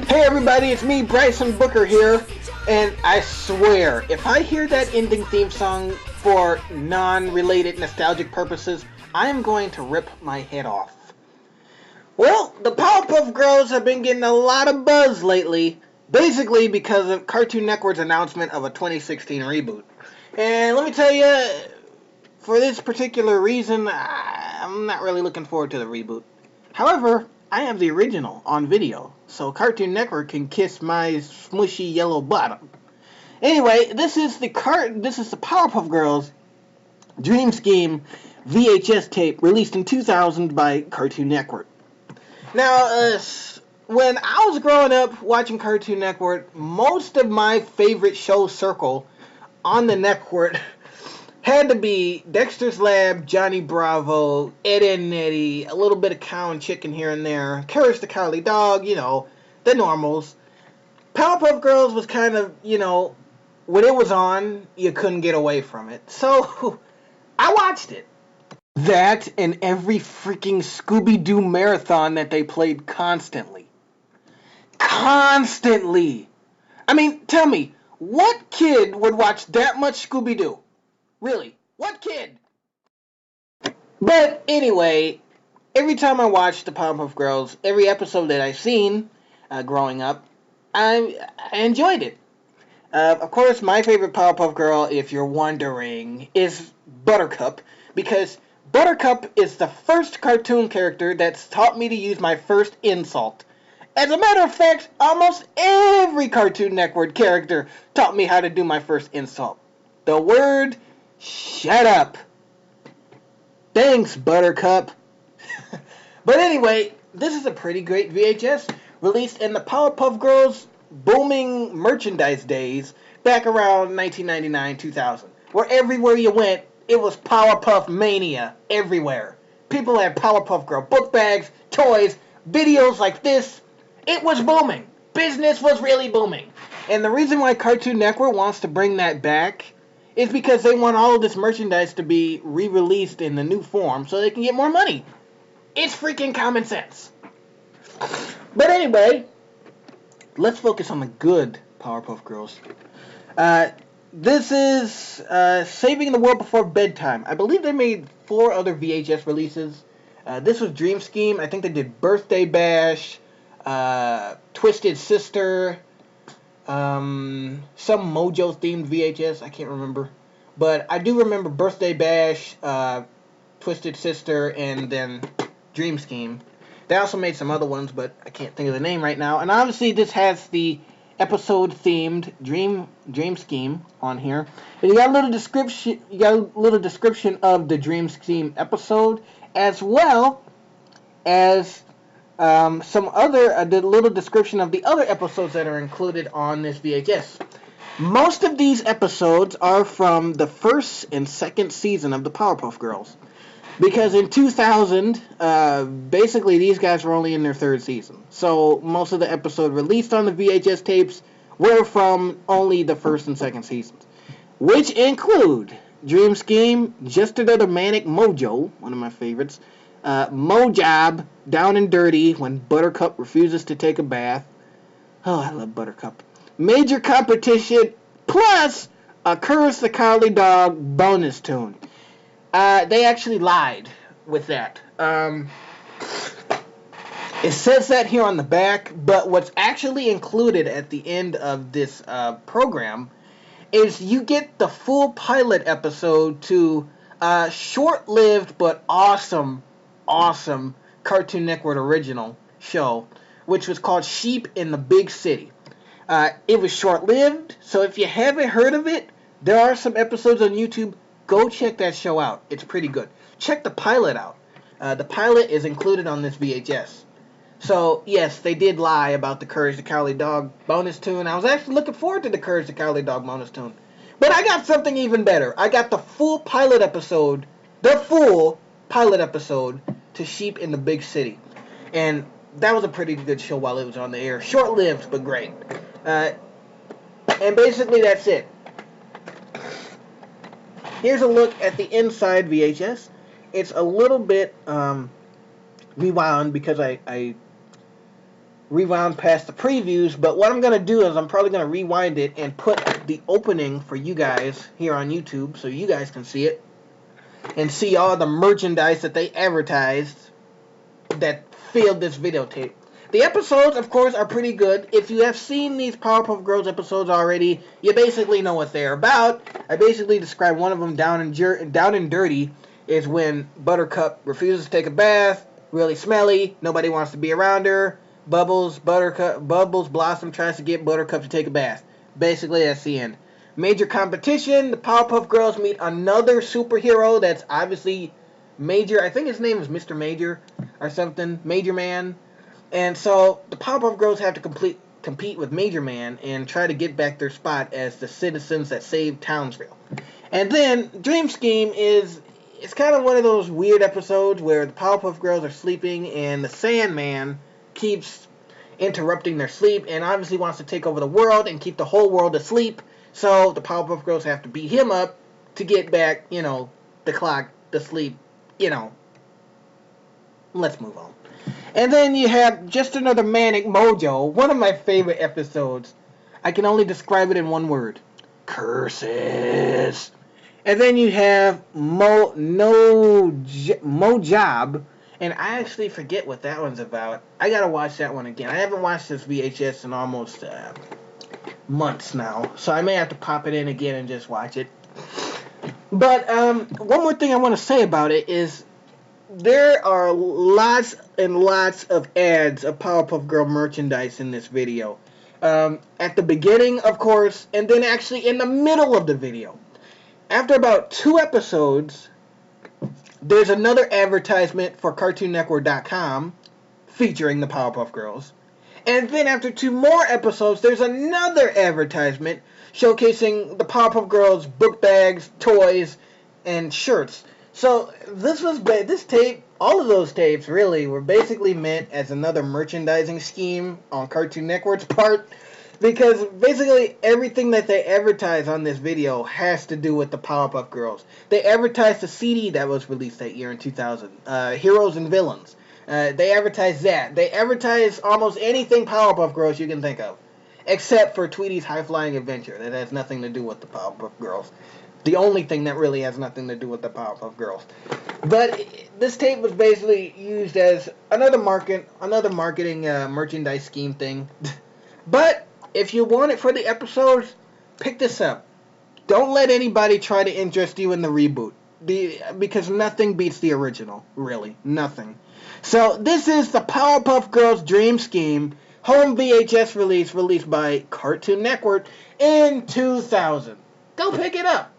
Hey everybody, it's me, Bryson Booker here, and I swear, if I hear that ending theme song for non-related nostalgic purposes, I am going to rip my head off. Well, the Powerpuff Girls have been getting a lot of buzz lately, basically because of Cartoon Network's announcement of a 2016 reboot. And let me tell you, for this particular reason, I'm not really looking forward to the reboot. However, I have the original on video, so Cartoon Network can kiss my smushy yellow bottom. Anyway, this is the Powerpuff Girls Dream Scheme VHS tape released in 2000 by Cartoon Network. Now, when I was growing up watching Cartoon Network, most of my favorite show circle on the network had to be Dexter's Lab, Johnny Bravo, Ed, Edd n Eddy, a little bit of Cow and Chicken here and there, Courage the Cowardly Dog, the normals. Powerpuff Girls was kind of, when it was on, you couldn't get away from it. So, I watched it. That and every freaking Scooby-Doo marathon that they played constantly. Constantly! I mean, tell me, what kid would watch that much Scooby-Doo? Really, what kid? But anyway, every time I watch the Powerpuff Girls, every episode that I've seen growing up, I enjoyed it. Of course, my favorite Powerpuff Girl, if you're wondering, is Buttercup, because Buttercup is the first cartoon character that's taught me to use my first insult. As a matter of fact, almost every Cartoon Network character taught me how to do my first insult. The word shut up. Thanks, Buttercup. But anyway, this is a pretty great VHS released in the Powerpuff Girls booming merchandise days back around 1999-2000, where everywhere you went, it was Powerpuff Mania everywhere. People had Powerpuff Girl book bags, toys, videos like this. It was booming. Business was really booming. And the reason why Cartoon Network wants to bring that back is because they want all of this merchandise to be re-released in the new form so they can get more money. It's freaking common sense. But anyway, let's focus on the good Powerpuff Girls. This is Saving the World Before Bedtime. I believe they made 4 other VHS releases. This was Dream Scheme. I think they did Birthday Bash, Twisted Sister, some Mojo themed VHS, I can't remember, but I do remember Birthday Bash, Twisted Sister, and then Dream Scheme. They also made some other ones, but I can't think of the name right now. And obviously this has the episode themed Dream Scheme on here. And you got a little description of the Dream Scheme episode, as well as some other the little description of the other episodes that are included on this VHS. Most of these episodes are from the first and second season of the Powerpuff Girls, because in 2000, basically these guys were only in their 3rd season. So most of the episodes released on the VHS tapes were from only the 1st and 2nd seasons, which include Dream Scheme, Just Another Manic Mojo, one of my favorites, Mojob, Down and Dirty, when Buttercup refuses to take a bath. Oh, I love Buttercup. Major Competition, plus a Courage the Cowardly Dog bonus tune. They actually lied with that. It says that here on the back, but what's actually included at the end of this program is you get the full pilot episode to a short-lived but awesome Cartoon Network original show, which was called Sheep in the Big City. It was short-lived, so if you haven't heard of it, there are some episodes on YouTube. Go check that show out. It's pretty good. Check the pilot out. The pilot is included on this VHS. So, yes, they did lie about the Courage the Cowardly Dog bonus tune. I was actually looking forward to the Courage the Cowardly Dog bonus tune. But I got something even better. I got the full pilot episode to Sheep in the Big City. And that was a pretty good show while it was on the air. Short-lived, but great. And basically that's it. Here's a look at the inside VHS. It's a little bit rewound because I rewound past the previews, but what I'm going to do is I'm probably going to rewind it and put the opening for you guys here on YouTube so you guys can see it and see all the merchandise that they advertised that filled this videotape. The episodes, of course, are pretty good. If you have seen these Powerpuff Girls episodes already, you basically know what they're about. I basically described one of them, Down and Dirty, is when Buttercup refuses to take a bath, really smelly, nobody wants to be around her. Bubbles Blossom tries to get Buttercup to take a bath. Basically, that's the end. Major competition, the Powerpuff Girls meet another superhero that's obviously Major. I think his name is Mr. Major or something. Major Man. And so the Powerpuff Girls have to compete with Major Man and try to get back their spot as the citizens that saved Townsville. And then Dream Scheme it's kind of one of those weird episodes where the Powerpuff Girls are sleeping and the Sandman keeps interrupting their sleep and obviously wants to take over the world and keep the whole world asleep. So the Powerpuff Girls have to beat him up to get back, the clock, the sleep, Let's move on. And then you have Just Another Manic Mojo, one of my favorite episodes. I can only describe it in one word. Curses. And then you have Mo Job, and I actually forget what that one's about. I gotta watch that one again. I haven't watched this VHS in almost months now, so I may have to pop it in again and just watch it. But one more thing I want to say about it is there are lots and lots of ads of Powerpuff Girl merchandise in this video. At the beginning, of course, and then actually in the middle of the video. After about 2 episodes, there's another advertisement for CartoonNetwork.com featuring the Powerpuff Girls. And then after 2 more episodes, there's another advertisement showcasing the Powerpuff Girls book bags, toys, and shirts. So this tape, all of those tapes really were basically meant as another merchandising scheme on Cartoon Network's part, because basically everything that they advertise on this video has to do with the Powerpuff Girls. They advertised the CD that was released that year in 2000, Heroes and Villains. They advertise that. They advertise almost anything Powerpuff Girls you can think of, except for Tweety's High Flying Adventure. That has nothing to do with the Powerpuff Girls. The only thing that really has nothing to do with the Powerpuff Girls. But this tape was basically used as another marketing merchandise scheme thing. But if you want it for the episodes, pick this up. Don't let anybody try to interest you in the reboot. Because nothing beats the original. Really. Nothing. So this is the Powerpuff Girls Dream Scheme home VHS released by Cartoon Network in 2000. Go pick it up.